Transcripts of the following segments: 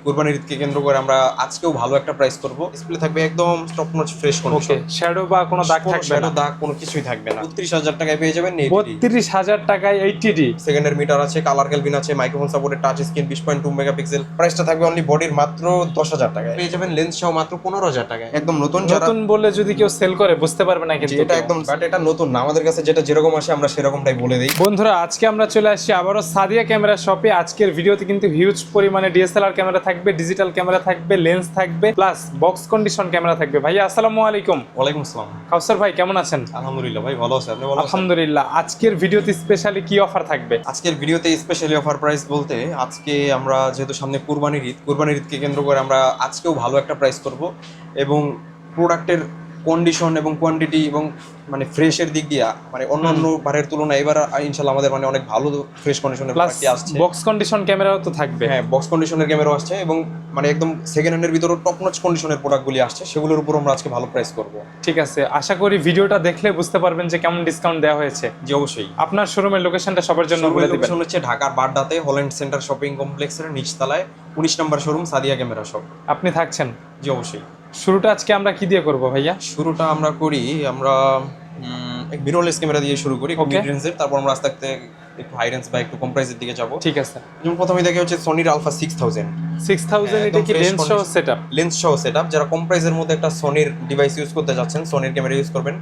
কুরবানির ঈদকে কেন্দ্র করে আমরা আজকেও ভালো একটা প্রাইস করব। ডিসপ্লে থাকবে একদম top notch fresh condition. Shadow বা কোনো দাগ থাকবে না, দাগ কোনো কিছুই থাকবে না। ৩২,০০০ টাকায় পেয়ে যাবেন ৩২,০০০ টাকায় 80D। সেকেন্ডের মিটার আছে, কালার ক্যালভিন আছে, microphone supported touch screen 20.2 megapixel. প্রাইসটা থাকবে অনলি বডির মাত্র ১০,০০০ টাকায়। পেয়ে যাবেন লেন্স সহ মাত্র ১৫,০০০ টাকায়। একদম নতুন নতুন বলে যদি কেউ সেল করে বুঝতে পারবে না কিন্তু এটা একদম, বাট এটা নতুন না, আমাদের কাছে যেটা যেরকম আসে আমরা সেরকমটাই বলে দেই। বন্ধুরা আজকে আমরা চলে আসছি আবারও সাদিয়া ক্যামেরা শপে। আজকের ভিডিওতে কিন্তু হিউজ পরিমাণে ডিএসএলআর ক্যামেরা থাকবে, ডিজিটাল ক্যামেরা থাকবে, লেন্স থাকবে, প্লাস বক্স কন্ডিশন ক্যামেরা থাকবে। ভাইয়া আসসালামু আলাইকুম। ওয়ালাইকুম আসসালাম। কাউসার ভাই কেমন আছেন? আলহামদুলিল্লাহ ভাই, ভালো আছেন? আপনি ভালো আছেন? আলহামদুলিল্লাহ। আজকের ভিডিওতে স্পেশালি কি অফার থাকবে? আজকের ভিডিওতে স্পেশালি অফার প্রাইস বলতে, আজকে আমরা যেহেতু সামনে কুরবানির ঈদকে কেন্দ্র করে আমরা আজকেও ভালো একটা প্রাইস করব এবং প্রোডাক্টের কন্ডিশন এবং কোয়ান্টিটি এবং মানে ফ্রেশের দিক দিয়ে মানে অন্যান্য বারের তুলনায় এবার ইনশাআল্লাহ আমাদের মানে অনেক ভালো ফ্রেশ কন্ডিশনের প্রোডাক্ট আসছে। বক্স কন্ডিশন ক্যামেরাও তো থাকবে। হ্যাঁ, বক্স কন্ডিশনের ক্যামেরাও আসছে এবং মানে একদম সেকেন্ড হ্যান্ডের ভিতরে টপ নচ কন্ডিশনের প্রোডাক্টগুলি আসছে, সেগুলোর উপর আমরা আজকে ভালো প্রাইস করব। ঠিক আছে, আশা করি ভিডিওটা দেখলে বুঝতে পারবেন যে কেমন ডিসকাউন্ট দেওয়া হয়েছে। জি অবশ্যই। আপনার শোরুমের লোকেশনটা সবার জন্য বলে দিবেন। লোকেশন হচ্ছে ঢাকার বাড্ডাতে হল্যান্ড সেন্টার শপিং কমপ্লেক্সের নিচতলায় ১৯ নম্বর শোরুম সাদিয়া ক্যামেরা শপ। আপনি থাকছেন? জি অবশ্যই। শুরুটা আজকে আমরা কি দিয়ে করব ভাইয়া? শুরুটা আমরা করি এক মিররলেস ক্যামেরা দিয়ে শুরু করি, মিড রেঞ্জের, তারপর আমরা আস্তে আস্তে একটু হাই রেঞ্জ বা একটু কম প্রাইসের দিকে যাব। ঠিক আছে। যেমন প্রথমে দেখে হচ্ছে সনির আলফা 6000। 6000 এটা কি লেন্স সহ সেটআপ? লেন্স সহ সেটআপ। যারা কম প্রাইসের মধ্যে একটা সনির ডিভাইস ইউজ করতে যাচ্ছেন, সনির ক্যামেরা ইউজ করবেন,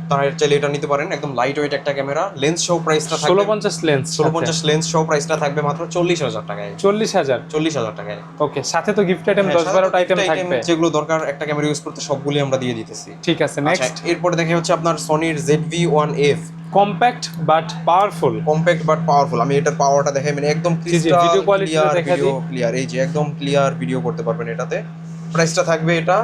তারা চাইলে এটা নিতে পারেন। একদম লাইট ওয়েট একটা ক্যামেরা। লেন্স সহ প্রাইসটা থাকবে 1650 লেন্স। 1650 লেন্স সহ প্রাইসটা থাকবে মাত্র ৪০,০০০ টাকায়। ৪০,০০০ টাকায়। ওকে, সাথে তো গিফট আইটেম 10-12টা আইটেম থাকবে, যেগুলো দরকার একটা ক্যামেরা ইউজ করতে সবগুলি আমরা দিয়ে দিতেছি। ঠিক আছে। নেক্সট এরপর দেখে হচ্ছে আপনার সনির ZV-1F। Compact but powerful. আমি এটার পাওয়ারটা দেখাই, মানে একদম ভিডিও কোয়ালিটি দেখা দিই। ক্লিয়ার, এই যে একদম ক্লিয়ার ভিডিও করতে পারবেন এটাতে। প্রাইসটা থাকবে এটা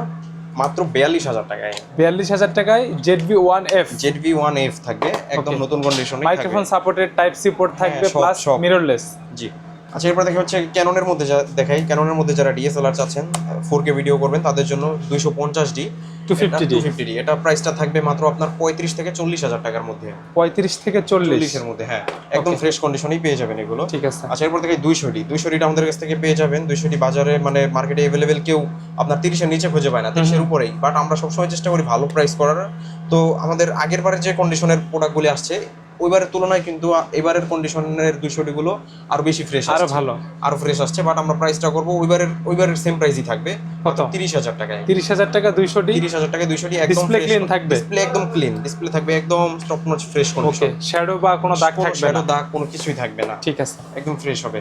মাত্র ৪২,০০০ টাকায়। ৪২,০০০ টাকায় ZV-1F থাকবে, একদম নতুন কন্ডিশনে। Microphone supported, type C port থাকবে, প্লাস মিররলেস। জি। আচ্ছা, এরপর দেখে হচ্ছে ক্যাননের মধ্যে দেখাই। ক্যাননের মধ্যে যারা ডিএসএলআর চাচ্ছেন, 4K ভিডিও করবেন, তাদের জন্য 250D 250D। এটা প্রাইসটা থাকবে মাত্র আপনার ৩৫ থেকে ৪০,০০০ টাকার মধ্যে। ৩৫ থেকে ৪০ এর মধ্যে, হ্যাঁ, একদম ফ্রেশ কন্ডিশনেই পেয়ে যাবেন এগুলো। ঠিক আছে। আচ্ছা, এরপর থেকে 200D আমাদের কাছ থেকে পেয়ে যাবেন। 200D বাজারে মানে মার্কেটে अवेलेबल কেউ আপনার 30 এর নিচে খুঁজে পায় না, 30 এর উপরেই। বাট আমরা সবসময় চেষ্টা করি ভালো প্রাইস করার। তো আমাদের আগের বারে যে কন্ডিশনের প্রোডাক্টগুলি আসছে ওইবারের তুলনায় কিন্তু এবারের কন্ডিশনের 200D গুলো আরো বেশি ফ্রেশ, আরো ভালো, আরো ফ্রেশ আসছে। বাট আমরা প্রাইসটা করব ওইবারের সেম প্রাইসই থাকবে, কত? 30,০০০ টাকায়। 30,০০০ টাকা 200D। 30,০০০ টাকায় 200D একদম ডিসপ্লে ক্লিন থাকবে, ডিসপ্লে একদম ক্লিন, ডিসপ্লে থাকবে একদম টপ নচ ফ্রেশ কন্ডিশন। ওকে, শ্যাডো বা কোনো দাগ থাকবে না, দাগ কোনো কিছুই থাকবে না। ঠিক আছে, একদম ফ্রেশ হবে।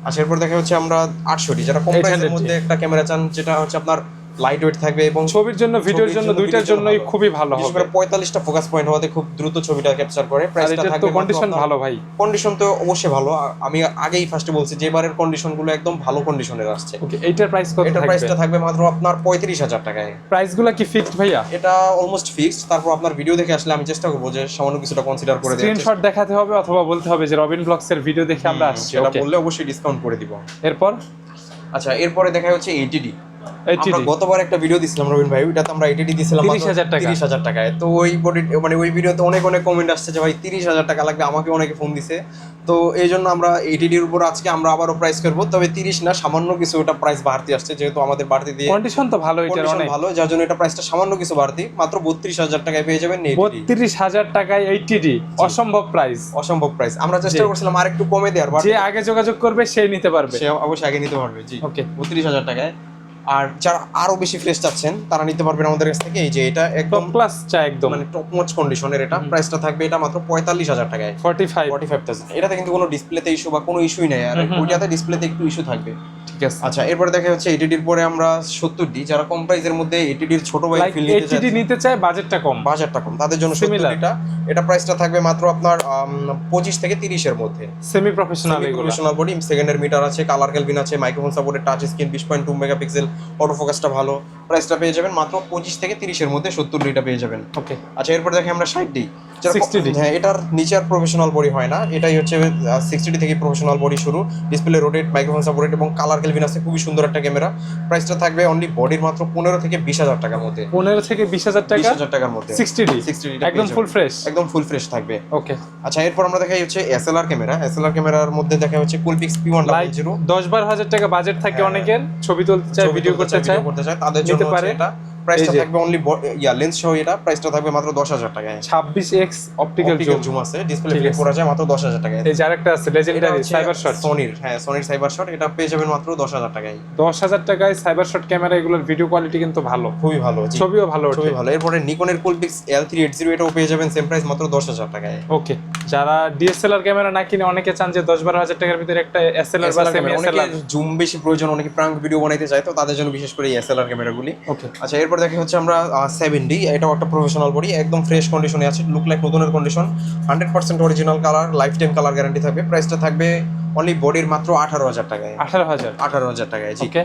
আচ্ছা, এরপর দেখা হচ্ছে আমরা 800D, যারা কম প্রাইসের মধ্যে একটা ক্যামেরা চান, যেটা হচ্ছে আপনার লাইট ওয়েট থাকবে এবং ছবির জন্য, ভিডিওর জন্য, দুইটার জন্যই খুবই ভালো হবে। বিশেষ করে 45টা ফোকাস পয়েন্ট হওয়াতে খুব দ্রুত ছবিটা ক্যাপচার করে। প্রাইসটা থাকবে কন্ডিশন ভালো ভাই। কন্ডিশন তো অবশ্যই ভালো। আমি আগেই ফার্স্টে বলছি যে এবারের কন্ডিশনগুলো একদম ভালো কন্ডিশনের আসছে। ওকে, এইটার প্রাইস কত থাকবে? এটার প্রাইসটা থাকবে মাত্র আপনার 35,০০০ টাকায়। প্রাইসগুলো কি ফিক্সড ভাইয়া? এটা অলমোস্ট ফিক্সড। তারপর আপনার ভিডিও দেখে আসলে আমি চেষ্টা করব যে সামান্য কিছুটা কনসিডার করে দেওয়ার। স্ক্রিনশট দেখাতে হবে অথবা বলতে হবে যে রবিন ব্লগস এর ভিডিও দেখে আমরা আসছি, এটা বললে অবশ্যই ডিসকাউন্ট করে দিব। এরপর আচ্ছা, এরপরে দেখা হচ্ছে 80D। 80D আমরা গতবার একটা ভিডিও দিছিলাম রবিন ভাই, ওটাতে আমরা 80D দিছিলাম 30,০০০ টাকায়। তো ওই মানে ওই ভিডিওতে অনেক কমেন্ট আসছে যে ভাই 30,০০০ টাকা লাগবে, আমাকে অনেকে ফোন দিছে। তো এই জন্য আমরা 80D এর উপর আজকে আমরা আবারও প্রাইস করব, তবে 30 না, সামান্য কিছু ওটা প্রাইস বাড়তি আসছে, যেহেতু আমাদের বাড়তি দিয়ে কন্ডিশন তো ভালো, এটার অনেক ভালো, যার জন্য এটা প্রাইসটা সামান্য কিছু বাড়তি। মাত্র ৩২,০০০ টাকায় পেয়ে যাবেন ৩২,০০০ টাকায় 80D। অসম্ভব প্রাইস। আমরা চেষ্টা করছিলাম আর একটু কমে দেওয়ার, যে আগে যোগাযোগ করবে সেই নিতে পারবে, সে অবশ্যই আগে নিতে পারবে। জি, ওকে, ৩২,০০০ টাকায়। আর যারা আরো বেশি ফ্রেশ চাচ্ছেন তারা নিতে পারবেন আমাদের কাছ থেকে। এই যে এটা একদম ক্লাস চা, একদম মানে টপ নচ কন্ডিশনের। এটা প্রাইসটা থাকবে এটা মাত্র ৪৫,০০০ টাকায়। 45,000। এটাতে কিন্তু কোনো ডিসপ্লেতে ইস্যু বা কোনো ইস্যুই নেই, আর ওইটাতে ডিসপ্লেতে একটু ইস্যু থাকবে। ঠিক আছে। আচ্ছা, এরপরে দেখা হচ্ছে 80D এর পরে আমরা 70D, যারা কম প্রাইসের মধ্যে 80D এর ছোট ভাই ফিল নিতে চায়, বাজেটটা কম, তাদের জন্য 70D এটা প্রাইসটা থাকবে মাত্র আপনার 25 থেকে 30 এর মধ্যে। সেমি প্রফেশনাল বডি, সেকেন্ডের মিটার আছে, কালার ক্যালভিন আছে, microphone supported touch screen 20.2 megapixel. অটোফোকাসটা ভালো, প্রাইসটা পেয়ে যাবেন মাত্র 25 থেকে 30 এর মধ্যে 70 ডিটা পেয়ে যাবেন। ওকে, আচ্ছা এরপর দেখি আমরা 60D 60D। হ্যাঁ, এটার নিচে আর প্রফেশনাল বডি হয় না, এটাই হচ্ছে 60D থেকে প্রফেশনাল বডি শুরু, ডিসপ্লে রোটেট, মাইক্রোফোন সাপোর্টেড এবং কালার ক্যালভিন আছে, খুবই সুন্দর একটা ক্যামেরা। প্রাইসটা থাকবে অনলি বডির মাত্র 15 থেকে 20,000 টাকার মধ্যে। 15 থেকে 20,000 টাকা, 20,000 টাকার মধ্যে 60D 60D একদম ফুল ফ্রেশ। একদম ফুল ফ্রেশ থাকবে। ওকে, আচ্ছা এরপর আমরা দেখাই হচ্ছে এসএলআর ক্যামেরা। এসএলআর ক্যামেরার মধ্যে দেখা হচ্ছে কুলপিক্স P100 10-12 হাজার টাকা বাজেট থাকে হ্যাঁ। অনেকের, ছবি তুলতে চায়, ভিডিও করতে চায়, তাদের জন্য নিতে হচ্ছে পারে। এটা প্রাইসটা এই যে। থাকবে অনলি লেন্স সহ, এটা প্রাইসটা থাকবে মাত্র 10,000 টাকায়। 26x optical optical zoom. Zoom আছে, ডিসপ্লে ঠিক ফ্রেম আছে। করা যায় মাত্র 10,000 টাকায়। এই যে আরেকটা আছে লেজেন্ডারি সাইবার শট, সোনির, হ্যাঁ সোনির সাইবার শট, এটা পেয়ে যাবেন মাত্র 10,000 টাকায়। 10,000 টাকায় সাইবার শট ক্যামেরা, এগুলোর ভিডিও কোয়ালিটি কিন্তু ভালো, খুবই ভালো, জি। ছবিও ভালো ওঠে। খুবই ভালো। এরপরে নিকনের কুলপিক্স L380 এটাও পেয়ে যাবেন সেম প্রাইস মাত্র 10,000 টাকায়। ওকে, যারা ডিএসএলআর ক্যামেরা না কিনে অনেকে চান যে 10-12 হাজার টাকার ভিতরে একটা এসএলআর বা সেমি অনেকে এসএলআর। জুম বেশি প্রয়োজন, অনেকে প্রাঙ্ক ভিডিও বানাইতে চায়, তো তাদের জন্য বিশেষ করে এই এসএলআর ক্যামেরাগুলি। ওকে, আচ্ছা এরপর দেখে হচ্ছে আমরা 7D, এটাও একটা প্রফেশনাল বডি, একদম ফ্রেশ কন্ডিশনে আছে, লুক লাইক নতুনের condition, 100% original colour, life time colour guarantee থাকবে। প্রাইসটা থাকবে অনলি বডির মাত্র 18,000 টাকায়। 18,000। 18,000 টাকায়, জি। ওকে,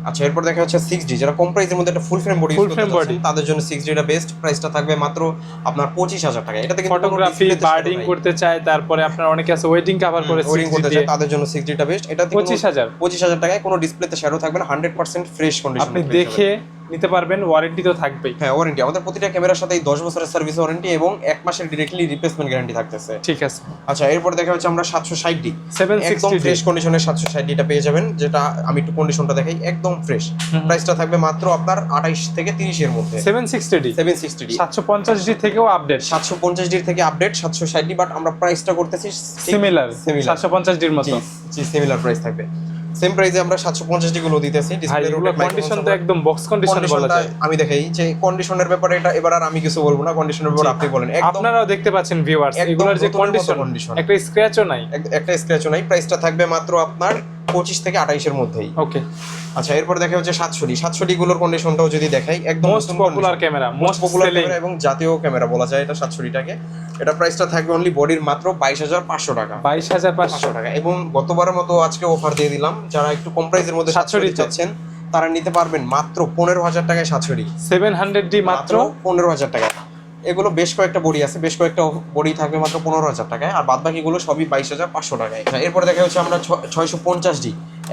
আচ্ছা এরপর দেখা হচ্ছে 6D, যারা কম প্রাইসের মধ্যে একটা ফুল frame body Full frame body। তাদের জন্য 6D টা বেস্ট। প্রাইসটা থাকবে মাত্র আপনার 25,000 টাকা। এটাতে কিন্তু ফটোগ্রাফি বার্ডিং করতে চায়, তারপরে আপনার অনেকে আছে ওয়েডিং কভার করে ওয়েডিং 6D করতে দিয়ে, চায়, তাদের জন্য 6D টা বেস্ট। এটাতে 25,000 টাকায় কোনো ডিসপ্লেতে শ্যাডো থাকবে না, 100% ফ্রেশ কন্ডিশন। আপনি দেখে নিতে পারবেন, ওয়ারেন্টি তো থাকবেই। হ্যাঁ ওয়ারেন্টি, আমাদের প্রতিটা ক্যামেরার সাথেই 10 বছরের সার্ভিস ওয়ারেন্টি এবং 1 মাসের ডিরেক্টলি রিপ্লেসমেন্ট গ্যারান্টি থাকতেছে। ঠিক আছে। আচ্ছা এরপর দেখা হচ্ছে আমরা 760D, 760D একদম ফ্রেশ কন্ডিশনের 760D টা পেয়ে যাবেন, যেটা আমি একটু কন্ডিশনটা দেখাই, একদম ফ্রেশ। প্রাইসটা থাকবে মাত্র আপনার 28 থেকে 30 এর মধ্যে। 760D 760D 750D থেকেও আপডেট, 750D থেকে আপডেট 760D, বাট আমরা প্রাইসটা করতেছি সিমিলার 750Dর মতো। জি সিমিলার প্রাইস থাকবে। সেম প্রাইসে আমরা 750D গুলো দিতেছি। ভাই ডিসপ্লে এগুলো কন্ডিশন তো একদম বক্স কন্ডিশন বলা যায়। আমি দেখাই যে কন্ডিশনের ব্যাপারে, এটা এবার আর আমি কিছু বলবো না, কন্ডিশনের ব্যাপারে আপনি বলেন। একদম আপনারাও দেখতে পাচ্ছেন ভিউয়ার্স, একদম এগুলোর যে নতুনের মতো কন্ডিশন, condition। একটা স্ক্র্যাচও নাই। একটা স্ক্র্যাচও নাই। প্রাইসটা থাকবে মাত্র আপনার 25 থেকে 28 এর মধ্যেই। ওকে, আচ্ছা এরপর দেখা হচ্ছে 760 গুলোর কন্ডিশনটাও যদি দেখাই, একদম most popular camera, most popular camera এবং জাতীয় ক্যামেরা বলা যায় এটা 760টাকে। এটা প্রাইসটা থাকবে অনলি বডির মাত্র 22,500 টাকা। 22,500 টাকা। এবং গতবারের মতো আজকে অফার দিয়ে দিলাম, যারা একটু কম প্রাইসের মধ্যে 760 চাচ্ছেন তারা নিতে পারবেন মাত্র 15,000 টাকায় 760। 700D মাত্র 15,000 টাকা। এগুলো বেশ কয়েকটা বডি আছে, বেশ কয়েকটা বডি থাকবে মাত্র 15,000 টাকায়, আর বাদ বাকিগুলো সবই 22,500 টাকায়। এরপরে দেখা হচ্ছে আমরা 650D,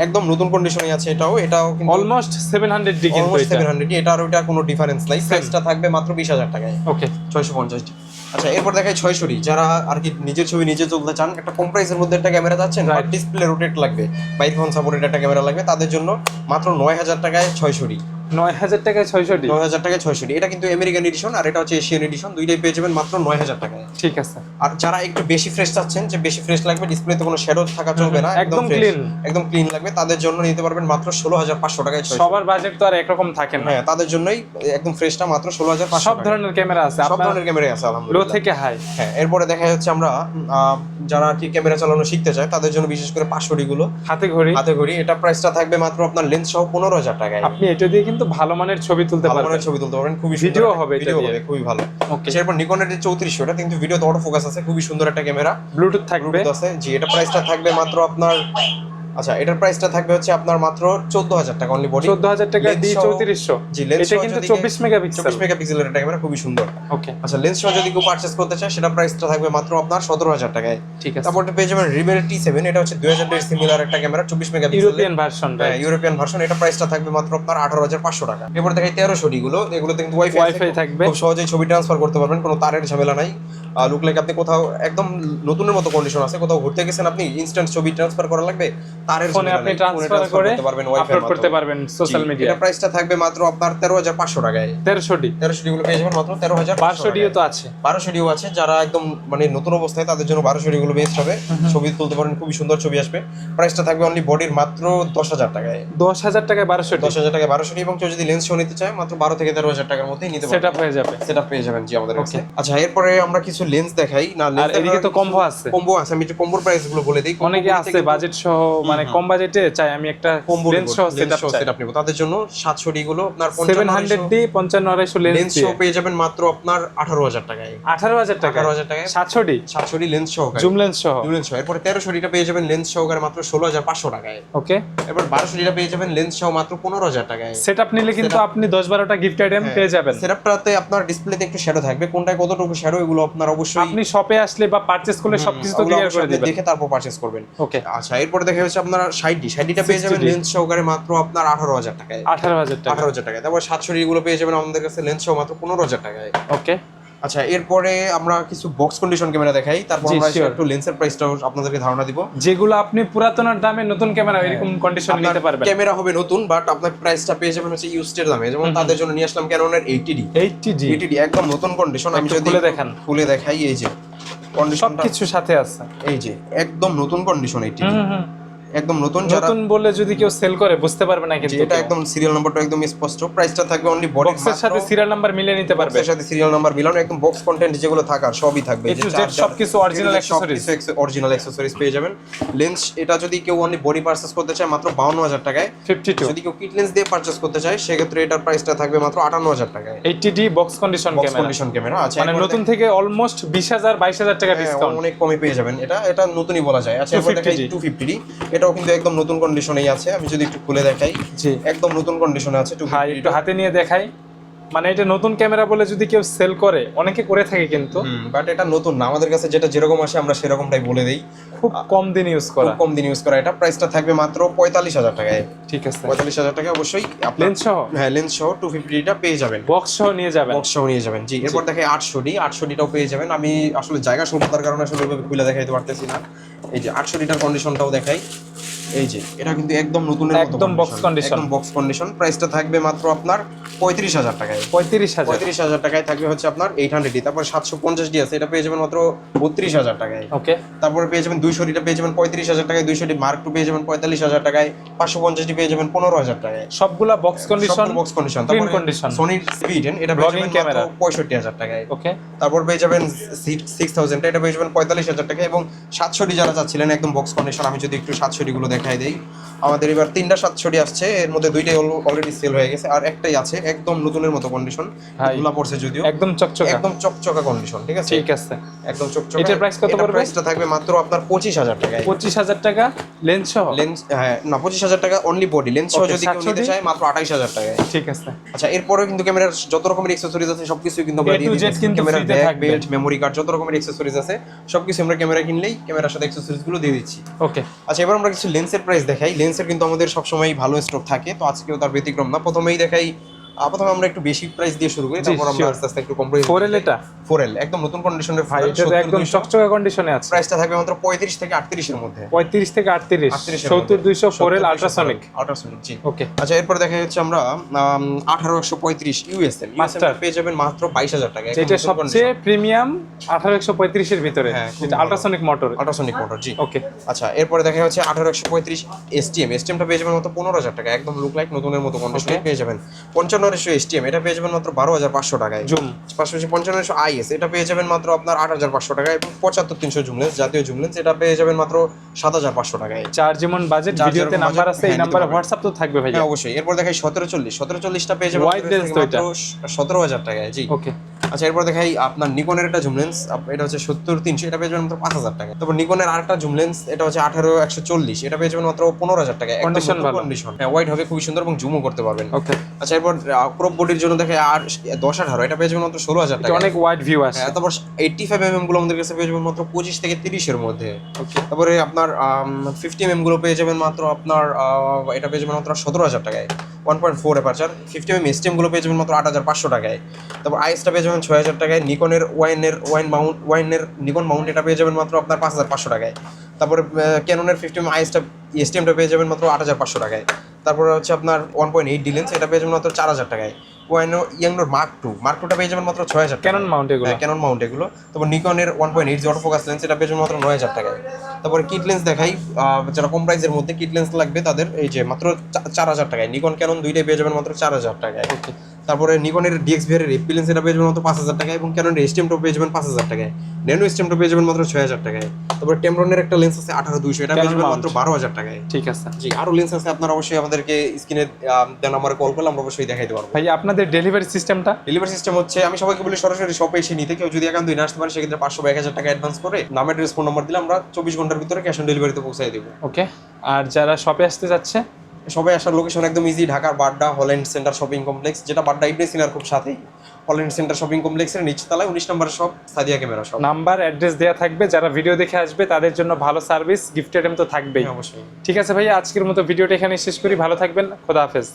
একদম নতুন কন্ডিশনে আছে, এটাও কিন্তু অলমোস্ট 700D কিন্তু অলমোস্ট এটা। 700D, এটা আর ওইটা কোনো ডিফারেন্স নাই। প্রাইসটা থাকবে মাত্র 20,000 টাকায়। ওকে, 650D। আচ্ছা এরপর দেখাই 600D, যারা আর কি নিজের ছবি নিজে তুলতে চান, একটা কম প্রাইসের মধ্যে একটা ক্যামেরা চাচ্ছেন, Right. ডিসপ্লে রোটেট লাগবে, মাইক্রোফোন সাপোর্টেড একটা ক্যামেরা লাগবে, তাদের জন্য মাত্র 9,000 টাকায় 600D। 9,000 টাকায় 600D। 9,000 টাকায় 600D। এটা কিন্তু আমেরিকান এডিশন আর এটা হচ্ছে এশিয়ান এডিশন, দুইটাই পেয়ে যাবেন মাত্র 9,000 টাকায়। ঠিক আছে। আর যারা একটু বেশি ফ্রেশ চাচ্ছেন, যে বেশি ফ্রেশ লাগবে, ডিসপ্লেতে কোনো শ্যাডো থাকা চলবে না, একদম fresh, clean। একদম ক্লিন লাগবে, তাদের জন্য নিতে পারবেন মাত্র 16,500 টাকায় 600। সবার বাজেট তো আর একরকম থাকে না। হ্যাঁ তাদের জন্যই একদম ফ্রেশটা মাত্র 16,500 সব ধরনের ক্যামেরা আছে, সব আপনার ধরনের ক্যামেরা আছে লো আলহামদুলিল্লাহ। থেকে হাই। হ্যাঁ এরপরে দেখা যাচ্ছে আমরা যারা আর কি ক্যামেরা চালানো শিখতে চায়, তাদের জন্য বিশেষ করে 500D গুলো হাতে ঘড়ি, হাতে ঘড়ি, এটা প্রাইসটা থাকবে মাত্র আপনার লেন্স সহ 15,000 টাকায়। আপনি এটা দিয়ে কিন্তু ভালো মানের ছবি তুলতে ভালো পারবেন, মানের ছবি তুলতে পারবেন, খুবই ভিডিও হবে, ভিডিও হবে খুবই ভালো। ওকে, এরপর নিকনের যে 3400, এটা কিন্তু ভিডিওতে অটো ফোকাস আছে, খুবই সুন্দর একটা ক্যামেরা, ব্লুটুথ থাকবে। ব্লুটুথ আছে, জি। এটা প্রাইসটা থাকবে মাত্র আপনার, আচ্ছা এটার প্রাইসটা থাকবে হচ্ছে আপনার মাত্র 14,000 টাকা অনলি বডি। 14,000 টাকা Lens ডি সহ- 3400। জি লেন্স এটা কিন্তু 24 মেগাপিক্সেল। 24 মেগাপিক্সেলের একটা ক্যামেরা, খুবই সুন্দর। ওকে, আচ্ছা লেন্স সহ যদি কেউ পারচেজ করতে চায়, সেটা প্রাইসটা থাকবে মাত্র আপনার 17,000 টাকায়। ঠিক আছে। তারপর পেয়ে যাবেন রিবেল T7, এটা হচ্ছে 2000 এর সিমিলার একটা ক্যামেরা, 24 মেগাপিক্সেল ইউরোপিয়ান ভার্সন, হ্যাঁ ইউরোপিয়ান ভার্সন। এটা প্রাইসটা থাকবে মাত্র আপনার 18,500 টাকা। এরপর দেখাই 1300D গুলো, এগুলোতে কিন্তু ওয়াইফাই থাকবে, খুব সহজেই ছবি ট্রান্সফার করতে পারবেন, কোনো তারের ঝামেলা নাই। লুক লাইক আপনি কোথাও একদম নতুনের মতো কন্ডিশন আছে, কোথাও ঘুরতে গেছেন, আপনি ইনস্ট্যান্ট ছবি ট্রান্সফার করা লাগবে, তারের ফোনে ঝামেলা আপনি নাই, ট্রান্সফার করে করতে পারবেন, ওয়াইফাই আপলোড করতে পারবেন সোশ্যাল মিডিয়া। এটা প্রাইসটা থাকবে মাত্র আপনার 13,500 টাকায়। 1300D 1300D গুলো পেয়ে যাবেন মাত্র 13,500 1200D তো আছে। 1200D আছে, যারা একদম মানে নতুন অবস্থায়, তাদের জন্য 1200D গুলো বেস্ট হবে, ছবি তুলতে পারেন, খুবই সুন্দর ছবি আসবে। প্রাইসটা থাকবে অনলি বডির মাত্র 10,000 টাকায়। 10,000 টাকায় 1200D 10,000 টাকায় 1200D, এবং কেউ যদি লেন্স সহ নিতে চায় মাত্র 12 থেকে 13,000 টাকার মধ্যেই নিতে পারবেন, সেটআপ হয়ে যাবে। সেটআপ পেয়ে যাবেন জি আমাদের কাছে। আচ্ছা এরপরে আমরা কিছু লেন্স দেখাই না, আর এদিকে তো কম্বো আছে। কম্বো আছে, আমি একটু কম্বোর প্রাইস গুলো বলে দিই। অনেকে আছে বাজেট সহ মানে কম বাজেটে চাই আমি একটা লেন্স সহ সেটআপ নিব, তাদের জন্য 700D গুলো আপনার 700D 55-250 লেন্স লেন্স সহ পেয়ে যাবেন মাত্র আপনার 18000 টাকায়। 18000 টাকা 18000 টাকায় 700D লেন্স সহকারে, জুম লেন্স সহ। এরপরে 1300Dটা পেয়ে যাবেন লেন্স সহকারে মাত্র 16500 টাকায়। ওকে, এরপর 1200Dটা পেয়ে যাবেন লেন্স সহ মাত্র 15000 টাকায়। সেটআপ নিলে কিন্তু আপনি 10-12টা গিফট আইটেম পেয়ে যাবেন। সেটআপটাতে আপনার ডিসপ্লেতে একটু শ্যাডো থাকবে, কোনটায় কতটুকু শ্যাডো এগুলো আপনার অবশ্যই আপনি শপে আসলে বা পারচেজ করলে সবকিছু তো ক্লিয়ার করে দিবেন, দেখে তারপর পারচেজ করবেন। ওকে, আচ্ছা এরপরে দেখা হচ্ছে আপনার 60টা পেয়ে যাবেন 60D লেন্স সহকারে মাত্র আপনার 18000 টাকায়। 18000 টাকা 18000 টাকায়। তারপর 700D গুলো পেয়ে যাবেন আমাদের কাছে লেন্স সহ মাত্র 15000 টাকায়। ওকে। আচ্ছা এরপরে আমরা কিছু বক্স কন্ডিশন ক্যামেরা দেখাই, তারপর জি, আমরা sure। একটু লেন্সের প্রাইসটাও আপনাদেরকে ধারণা দিব। যেগুলো আপনি পুরাতনের দামে নতুন ক্যামেরা এরকম কন্ডিশন নিতে পারবেন। ক্যামেরা হবে নতুন, বাট আপনার প্রাইসটা পেয়ে যাবেন হচ্ছে ইউজড দামে। যেমন তাদের জন্য নিয়ে আসলাম ক্যাননের 80D একদম নতুন কন্ডিশন। আমি একটু যদি খুলে দেখাই, এই যে কন্ডিশনটা সবকিছু সাথে আছে, এই যে একদম নতুন কন্ডিশন 80D, একদম নতুন। যারা নতুন বলে যদি কেউ সেল করে বুঝতে পারবে না, কিন্তু এটা একদম সিরিয়াল নাম্বারটা একদম স্পষ্ট। প্রাইসটা থাকবে অনলি বক্সের সাথে সিরিয়াল নাম্বার মিলিয়ে নিতে পারবে, এর সাথে সিরিয়াল নাম্বার মিলানো, একদম বক্স কন্টেন্ট যেগুলো থাকার সবই থাকবে, এই যে সবকিছু অরিজিনাল অ্যাকসেসরিজ, অরিজিনাল অ্যাকসেসরিজ পেয়ে যাবেন। লেন্স এটা যদি কেউ অনলি বডি পারচেজ করতে চায় মাত্র 52000 টাকায়। 52 যদি কেউ কিট লেন্স দিয়ে পারচেজ করতে চায় সেক্ষেত্রে এটার প্রাইসটা থাকবে মাত্র 58000 টাকায়। 80D box condition camera. আচ্ছা মানে নতুন থেকে অলমোস্ট 20000-22000 টাকা ডিসকাউন্ট, অনেক কমে পেয়ে যাবেন। এটা নতুনই বলা যায়। আচ্ছা এবার দেখাই 250D, এটাও কিন্তু একদম নতুন কন্ডিশনেই আছে। আমি যদি একটু খুলে দেখাই, জি একদম নতুন কন্ডিশনে আছে 250D। একটু হাতে নিয়ে দেখাই, মানে এটা নতুন ক্যামেরা বলে যদি কেউ সেল করে, অনেকে করে থাকে কিন্তু, বাট এটা নতুন না, আমাদের কাছে যেটা যেরকম আসে আমরা সেরকমটাই বলে দেই। খুব কম দিন ইউজ করা, কম দিন ইউজ করা। এটা প্রাইসটা থাকবে মাত্র 45000 টাকায়। ঠিক আছে, 45000 টাকা অবশ্যই লেন্স সহ। হ্যাঁ লেন্স সহ 250টা পেয়ে যাবেন, বক্স সহ নিয়ে যাবেন, জি। এরপর দেখে 800Dটাও পেয়ে যাবেন। আমি আসলে জায়গা স্বল্পতার কারণে আসলে ওইভাবে খুলে দেখাইতে পারতেছি না। এই যে 800Dটার কন্ডিশনটাও দেখাই, এই যে এটা কিন্তু একদম নতুনের মতো, একদম বক্স কন্ডিশন, একদম বক্স কন্ডিশন। প্রাইসটা থাকবে মাত্র আপনার 35000 টাকায়। 35000 টাকায় থাকবে হচ্ছে আপনার 800D। তারপর 750D আছে, এটা পেয়ে যাবেন মাত্র 32000 টাকায়। ওকে। তারপরে পেয়ে যাবেন 200Dটা পেয়ে যাবেন 35000 টাকায়, 200D Mark II পেয়ে যাবেন 45000 টাকায়, 550D পেয়ে যাবেন 15000 টাকায়। সবগুলা box condition, box condition. Clean তারপরে কন্ডিশন। Sony CV10 এটা পেয়ে যাবেন ক্যামেরা 65000 টাকায়। ওকে। তারপর পেয়ে যাবেন 6000 এটা পেয়ে যাবেন 45000 টাকায়। এবং 700D যারা চাচ্ছিলেন একদম বক্স কন্ডিশন, আমি যদি একটু 700D গুলো দেখাই দেই, আমাদের এবার 3টা 700D আসছে, এর মধ্যে 2টাই অলরেডি সেল হয়ে গেছে, আর একটাই আছে একদম নতুনের মতো কন্ডিশন, এগুলা পড়ছে যদিও একদম চকচকা কন্ডিশন। ঠিক আছে, একদম চকচকা। এটার প্রাইস কত পড়বে? প্রাইসটা থাকবে মাত্র আপনার 25000 টাকায়। 25000 টাকা লেন্স সহ। হ্যাঁ না, 25000 টাকা অনলি বডি। লেন্স সহ যদি কেউ নিতে চায় মাত্র 28000 টাকায়। ঠিক আছে। আচ্ছা এরপরেও কিন্তু ক্যামেরার যত রকমের অ্যাকসেসরিজ আছে সবকিছু কিন্তু আমরা দিয়ে দিচ্ছি। ক্যামেরার ব্যাক, বেল্ট, মেমোরি কার্ড, যত রকমের অ্যাকসেসরিজ আছে সবকিছু আমরা ক্যামেরা কিনলেই ক্যামেরার সাথে অ্যাকসেসরিজ গুলো দিয়ে দিচ্ছি। ওকে। আচ্ছা এবার আমরা কিছু লেন্সের প্রাইস দেখাই। লেন্সের কিন্তু আমাদের সবসময় ভালো স্টক থাকে, তো আজকেও তার ব্যতিক্রম না। প্রথমেই দেখাই, প্রথমে আমরা একটু বেশি প্রাইস দিয়ে শুরু করি, তারপর আমরা আস্তে আস্তে একটু কম প্রাইস। 4L এটা 4L একদম নতুন কন্ডিশনের ভাই, এটা তো একদম চকচকা কন্ডিশনে আছে। প্রাইসটা থাকবে মাত্র 35 থেকে 38 এর মধ্যে। 35 থেকে 38 70200 4L আল্ট্রাসনিক। জি ওকে। আচ্ছা এরপর দেখা যাচ্ছে আমরা 18135 ইউএসএম পেয়ে যাবেন মাত্র 22000 টাকা। এটা সবচেয়ে প্রিমিয়াম 18135 এর ভিতরে, এটা আল্ট্রাসনিক মোটর, জি। ওকে। আচ্ছা এরপর দেখা যাচ্ছে 18135 এসটিএমটা পেয়ে যাবেন মাত্র 15000 টাকা, একদম লুক লাইক নতুনের মতো কন্ডিশনে পেয়ে যাবেন। 5500 এসটিএম এটা পেয়ে যাবেন মাত্র 12500 টাকায়। জুম পাশাপাশি 5500 আইএস এটা পেয়ে যাবেন মাত্র আপনার 8500 টাকায়। এবং 75300 জুম লেন্স, জাতীয় জুম লেন্স, এটা পেয়ে যাবেন মাত্র 7500 টাকায়। চার যেমন বাজেট, ভিডিওতে নাম্বার আছে, এই নাম্বারে হোয়াটসঅ্যাপ তো থাকবে ভাই। হ্যাঁ অবশ্যই। এরপর দেখাই 1740টা পেয়ে যাবেন ওয়াইড লেন্স, তো এটা 17000 টাকায়। জি ওকে। আচ্ছা এরপর দেখাই আপনার নিকনের একটা জুম লেন্স, এটা হচ্ছে 70300, এটা পেয়ে যাবেন মাত্র 5000 টাকা। তারপর নিকনের আরেকটা জুম লেন্স, এটা হচ্ছে 18140, এটা পেয়ে যাবেন মাত্র 15000 টাকা। কন্ডিশন ভালো, হ্যাঁ ওয়াইড হবে খুবই সুন্দর এবং জুমও করতে পারবেন। ওকে। আচ্ছা এরপর ক্রপ বডির জন্য দেখে আর 1018 এটা পেয়ে যাবেন মাত্র 16000 টাকা, অনেক ওয়াইড ভিউ আছে। হ্যাঁ তারপর 85mm গুলো আমাদের কাছে পেয়ে যাবেন মাত্র 25 থেকে 30 এর মধ্যে। ওকে। তারপরে আপনার 50mm গুলো পেয়ে যাবেন মাত্র আপনার এটা পেয়ে যাবেন মাত্র 17000 টাকায়। 1.4 অ্যাপারচার 50mm এসটিএম গুলো পেয়ে যাবেন মাত্র 8500 টাকায়। তারপর আইএসটা পেয়ে যাবেন 6000 টাকায়। নিকনের ওয়াইনের নিকন মাউন্ট এটা পেয়ে যাবেন মাত্র আপনার 5500 টাকায়। তারপরে ক্যাননের 50mm আইএসটা এসটিএমটা পেয়ে যাবেন মাত্র 8500 টাকায়। তারপরে হচ্ছে আপনার 1.8D লেন্স এটা পেয়ে যাবেন মাত্র 4000 টাকায়। ইয়াংডোর Mark IIটা পেয়ে যাবেন মাত্র 6000 টাকা। ক্যানন মাউন্ট এগুলো, ক্যানন মাউন্ট এগুলো। তারপর নিকনের 1.8 অটো ফোকাস লেন্স এটা পেয়ে যাবেন মাত্র 9000 টাকায়। তারপরে কিট লেন্স দেখাই, যারা কম প্রাইসের মধ্যে কিট লেন্স লাগবে তাদের এই যে মাত্র 4000 টাকায়। নিকন ক্যানন দুইটাই পেয়ে যাবেন মাত্র 4000 টাকায়। তারপরে নিকনের DXVR এর এফপি লেন্স এটা পেয়ে যাবেন মাত্র 5,000 টাকায়, এবং ক্যাননের STM2 পেয়ে যাবেন 5,000 টাকায়, ন্যানো STM2 পেয়ে যাবেন মাত্র 6,000 টাকায়। তারপরে টেমরনের একটা লেন্স আছে 18-200, এটা পেয়ে Canon যাবেন mount। মাত্র 12,000 টাকায়। ঠিক আছে জি, আরো লেন্স আছে, আপনারা অবশ্যই আমাদেরকে স্ক্রিনে দেন, আমার কল করলে আমরা অবশ্যই দেখাইতে পারবো। ভাই আপনাদের ডেলিভারি সিস্টেমটা? ডেলিভারি সিস্টেম হচ্ছে, আমি সবাইকে বলি সরাসরি শপে এসে নিতে, কেউ যদি একান্তই না আসতে পারে সেক্ষেত্রে 500 বা 1,000 টাকা অ্যাডভান্স করে নাম অ্যাড্রেস ফোন নাম্বার দিলে আমরা 24 ঘন্টার ভিতরে ক্যাশ অন ডেলিভারিতে পৌঁছাই দেবো। ওকে, আর যারা শপে আসতে যাচ্ছে? সবাই আসার লোকেশন একদম ইজি, ঢাকার Badda Holland centre shopping complex, যেটা বাড্ডা ইবনে সিনার খুব সাথেই, হল্যান্ড সেন্টার শপিং কমপ্লেক্সের নিচতলায় 19 নম্বরের shop, Sadia camera shop. Number address দেওয়া থাকবে, যারা ভিডিও দেখে আসবে তাদের জন্য ভালো সার্ভিস, গিফট আইটেম তো থাকবেই। অবশ্যই। ঠিক আছে ভাই, আজকের মতো ভিডিওটা এখানে শেষ করি, ভালো থাকবেন, খোদা হাফেজ।